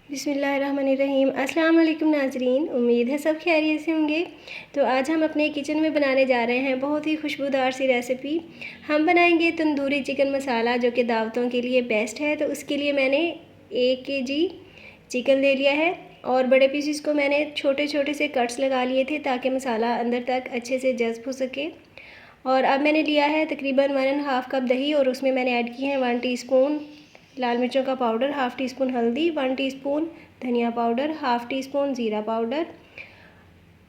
बिस्मिल्लाहिर्रहमानिर्रहीम। अस्सलाम वालेकुम नाज़रीन, उम्मीद है सब खैरियत से होंगे। तो आज हम अपने किचन में बनाने जा रहे हैं बहुत ही खुशबूदार सी रेसिपी। हम बनाएंगे तंदूरी चिकन मसाला, जो कि दावतों के लिए बेस्ट है। तो उसके लिए मैंने 1 केजी चिकन ले लिया है और बड़े पीसेस को मैंने छोटे छोटे से कट्स लगा लिए थे ताकि मसाला अंदर तक अच्छे से जज़्ब हो सके। और अब मैंने लिया है तकरीबन 1.5 कप दही और उसमें मैंने ऐड किए हैं 1 टीस्पून लाल मिर्चों का पाउडर, हाफ़ टी स्पून हल्दी, 1 टीस्पून धनिया पाउडर, हाफ़ टी स्पून ज़ीरा पाउडर,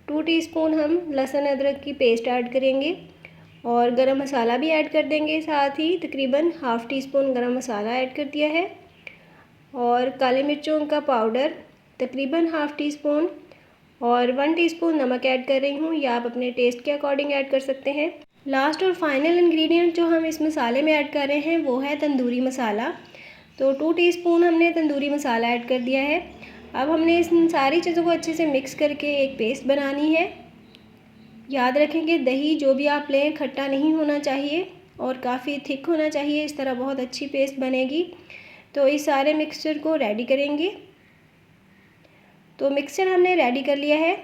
2 टीस्पून हम लहसुन अदरक की पेस्ट ऐड करेंगे और गरम मसाला भी ऐड कर देंगे। साथ ही तकरीबन हाफ़ टी स्पून गरम मसाला ऐड कर दिया है और काली मिर्चों का पाउडर तकरीबन हाफ़ टी स्पून और 1 टीस्पून नमक ऐड कर रही हूँ, या आप अपने टेस्ट के अकॉर्डिंग ऐड कर सकते हैं। लास्ट और फाइनल इंग्रेडिएंट जो हम इस मसाले में ऐड कर रहे हैं वो है तंदूरी मसाला। तो 2 टीस्पून हमने तंदूरी मसाला ऐड कर दिया है। अब हमने इन सारी चीज़ों को अच्छे से मिक्स करके एक पेस्ट बनानी है। याद रखें कि दही जो भी आप लें खट्टा नहीं होना चाहिए और काफ़ी थिक होना चाहिए, इस तरह बहुत अच्छी पेस्ट बनेगी। तो इस सारे मिक्सचर को रेडी करेंगे। तो मिक्सचर हमने रेडी कर लिया है।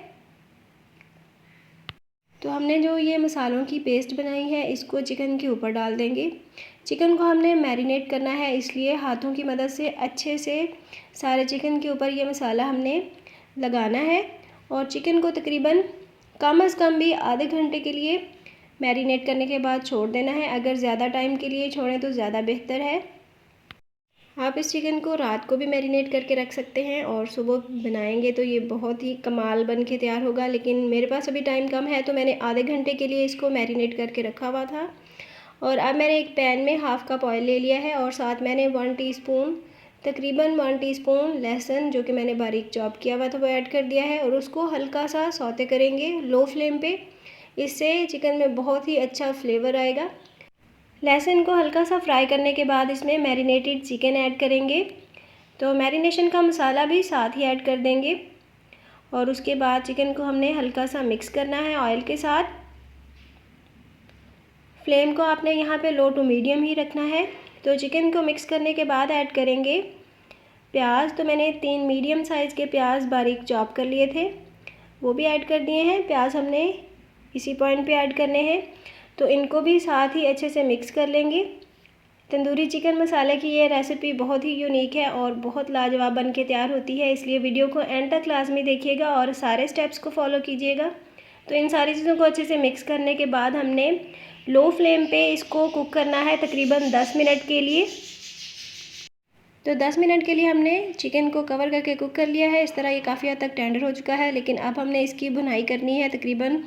तो हमने जो ये मसालों की पेस्ट बनाई है इसको चिकन के ऊपर डाल देंगे। चिकन को हमने मैरिनेट करना है, इसलिए हाथों की मदद से अच्छे से सारे चिकन के ऊपर ये मसाला हमने लगाना है और चिकन को तकरीबन कम से कम भी आधे घंटे के लिए मैरिनेट करने के बाद छोड़ देना है। अगर ज़्यादा टाइम के लिए छोड़ें तो ज़्यादा बेहतर है। आप इस चिकन को रात को भी मैरिनेट करके रख सकते हैं और सुबह बनाएंगे तो ये बहुत ही कमाल बन के तैयार होगा। लेकिन मेरे पास अभी टाइम कम है तो मैंने आधे घंटे के लिए इसको मैरिनेट करके रखा हुआ था। और अब मैंने एक पैन में हाफ़ कप ऑयल ले लिया है और साथ मैंने 1 टीस्पून तकरीबन 1 टीस्पून लहसुन, जो कि मैंने बारीक चॉप किया हुआ था, वो ऐड कर दिया है और उसको हल्का सा सौते करेंगे लो फ्लेम पे। इससे चिकन में बहुत ही अच्छा फ्लेवर आएगा। लहसुन को हल्का सा फ्राई करने के बाद इसमें मैरिनेटेड चिकन ऐड करेंगे। तो मैरिनेशन का मसाला भी साथ ही ऐड कर देंगे और उसके बाद चिकन को हमने हल्का सा मिक्स करना है ऑयल के साथ। फ्लेम को आपने यहाँ पे लो टू मीडियम ही रखना है। तो चिकन को मिक्स करने के बाद ऐड करेंगे प्याज। तो मैंने 3 मीडियम साइज़ के प्याज बारीक चॉप कर लिए थे, वो भी ऐड कर दिए हैं। प्याज हमने इसी पॉइंट पे ऐड करने हैं। तो इनको भी साथ ही अच्छे से मिक्स कर लेंगे। तंदूरी चिकन मसाले की ये रेसिपी बहुत ही यूनिक है और बहुत लाजवाब बन के तैयार होती है, इसलिए वीडियो को एंड तक लाजमी देखिएगा और सारे स्टेप्स को फॉलो कीजिएगा। तो इन सारी चीज़ों को अच्छे से मिक्स करने के बाद हमने लो फ्लेम पे इसको कुक करना है तकरीबन 10 मिनट के लिए। तो 10 मिनट के लिए हमने चिकन को कवर करके कुक कर लिया है। इस तरह ये काफ़ी हद तक टेंडर हो चुका है। लेकिन अब हमने इसकी भुनाई करनी है तकरीबन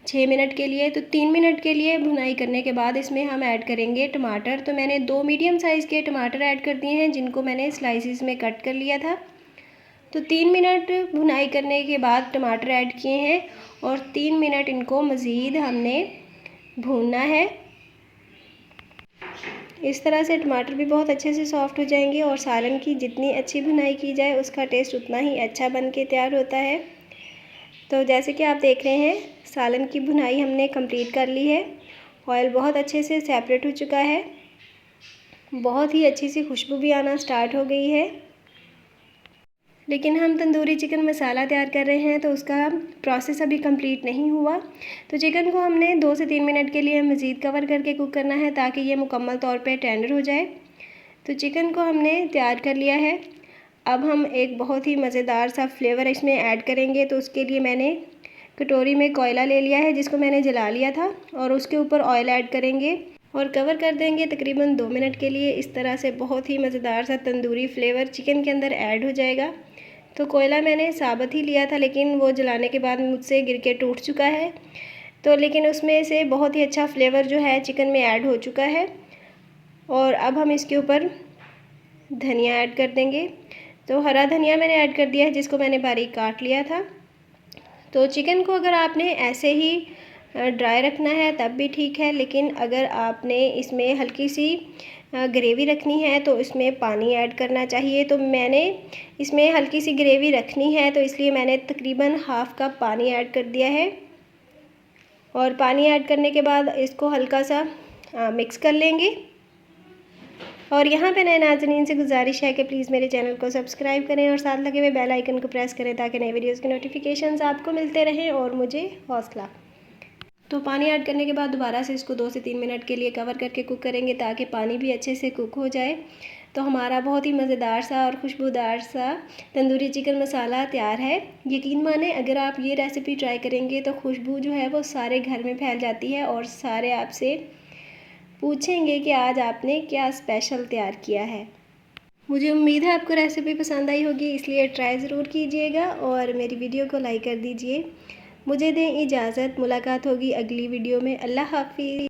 6 मिनट के लिए। तो 3 मिनट के लिए भुनाई करने के बाद इसमें हम ऐड करेंगे टमाटर। तो मैंने 2 मीडियम साइज़ के टमाटर ऐड कर दिए हैं, जिनको मैंने स्लाइसिस में कट कर लिया था। तो 3 मिनट भुनाई करने के बाद टमाटर ऐड किए हैं और 3 मिनट इनको मज़ीद हमने भूनना है। इस तरह से टमाटर भी बहुत अच्छे से सॉफ़्ट हो जाएंगे और सालन की जितनी अच्छी भुनाई की जाए उसका टेस्ट उतना ही अच्छा बन के तैयार होता है। तो जैसे कि आप देख रहे हैं सालन की भुनाई हमने कंप्लीट कर ली है। ऑयल बहुत अच्छे से सेपरेट हो चुका है, बहुत ही अच्छी सी खुशबू भी आना स्टार्ट हो गई है। लेकिन हम तंदूरी चिकन मसाला तैयार कर रहे हैं तो उसका प्रोसेस अभी कंप्लीट नहीं हुआ। तो चिकन को हमने 2 से 3 मिनट के लिए मज़ीद कवर करके कुक करना है ताकि ये मुकम्मल तौर पे टेंडर हो जाए। तो चिकन को हमने तैयार कर लिया है। अब हम एक बहुत ही मज़ेदार सा फ्लेवर इसमें ऐड करेंगे। तो उसके लिए मैंने कटोरी में कोयला ले लिया है जिसको मैंने जला लिया था और उसके ऊपर ऑयल ऐड करेंगे और कवर कर देंगे तकरीबन 2 मिनट के लिए। इस तरह से बहुत ही मज़ेदार सा तंदूरी फ्लेवर चिकन के अंदर ऐड हो जाएगा। तो कोयला मैंने साबुत ही लिया था, लेकिन वो जलाने के बाद मुझसे गिर के टूट चुका है। तो लेकिन उसमें से बहुत ही अच्छा फ्लेवर जो है चिकन में ऐड हो चुका है। और अब हम इसके ऊपर धनिया ऐड कर देंगे। तो हरा धनिया मैंने ऐड कर दिया है, जिसको मैंने बारीक काट लिया था। तो चिकन को अगर आपने ऐसे ही ड्राई रखना है तब भी ठीक है, लेकिन अगर आपने इसमें हल्की सी ग्रेवी रखनी है तो इसमें पानी ऐड करना चाहिए। तो मैंने इसमें हल्की सी ग्रेवी रखनी है तो इसलिए मैंने तकरीबन हाफ़ कप पानी ऐड कर दिया है और पानी ऐड करने के बाद इसको हल्का सा मिक्स कर लेंगे। और यहाँ पे नए नाज़रीन से गुजारिश है कि प्लीज़ मेरे चैनल को सब्सक्राइब करें और साथ लगे हुए बेल आइकन को प्रेस करें ताकि नए वीडियोज़ के नोटिफिकेशंस आपको मिलते रहें और मुझे हौसला। तो पानी ऐड करने के बाद दोबारा से इसको 2 से 3 मिनट के लिए कवर करके कुक करेंगे ताकि पानी भी अच्छे से कुक हो जाए। तो हमारा बहुत ही मज़ेदार सा और खुशबूदार सा तंदूरी चिकन मसाला तैयार है। यकीन माने अगर आप ये रेसिपी ट्राई करेंगे तो खुशबू जो है वो सारे घर में फैल जाती है और सारे आपसे पूछेंगे कि आज आपने क्या स्पेशल तैयार किया है। मुझे उम्मीद है आपको रेसिपी पसंद आई होगी, इसलिए ट्राई ज़रूर कीजिएगा और मेरी वीडियो को लाइक कर दीजिए। मुझे दें इजाज़त, मुलाकात होगी अगली वीडियो में। अल्लाह हाफ़िज़।